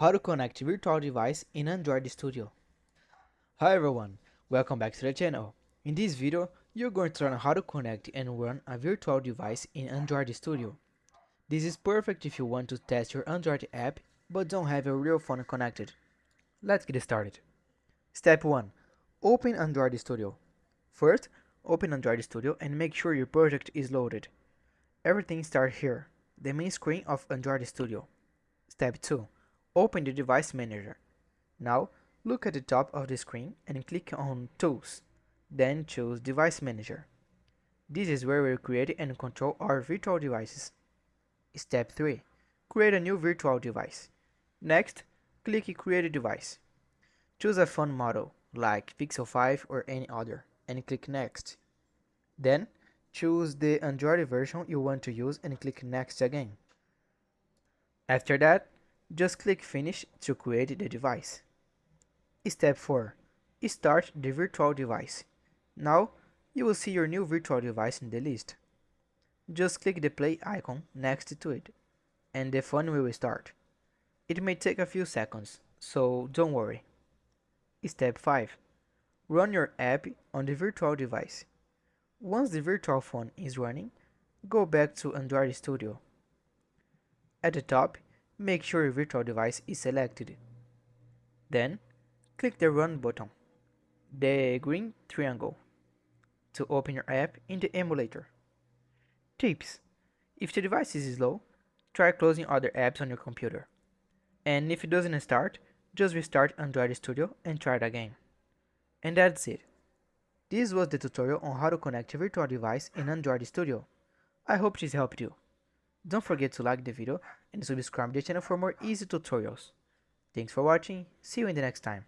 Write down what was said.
How to connect virtual device in Android Studio. Hi everyone, welcome back to the channel. In this video, you're going to learn how to connect and run a virtual device in Android Studio. This is perfect if you want to test your Android app but don't have a real phone connected. Let's get started. Step 1. Open Android Studio. First, open Android Studio and make sure your project is loaded. Everything starts here, the main screen of Android Studio. Step 2. Open the Device Manager. Now, look at the top of the screen and click on Tools. Then choose Device Manager. This is where we create and control our virtual devices. Step 3. Create a new virtual device. Next, click Create a Device. Choose a phone model, like Pixel 5 or any other, and click Next. Then, choose the Android version you want to use and click Next again. After that, just click Finish to create the device. Step 4. Start the virtual device. Now, you will see your new virtual device in the list. Just click the play icon next to it, and the phone will start. It may take a few seconds, so don't worry. Step 5. Run your app on the virtual device. Once the virtual phone is running, go back to Android Studio. At the top, make sure your virtual device is selected. Then, click the Run button, the green triangle, to open your app in the emulator. Tips: if the device is slow, try closing other apps on your computer. And if it doesn't start, just restart Android Studio and try it again. And that's it. This was the tutorial on how to connect a virtual device in Android Studio. I hope this helped you. Don't forget to like the video and subscribe to the channel for more easy tutorials. Thanks for watching, see you in the next time.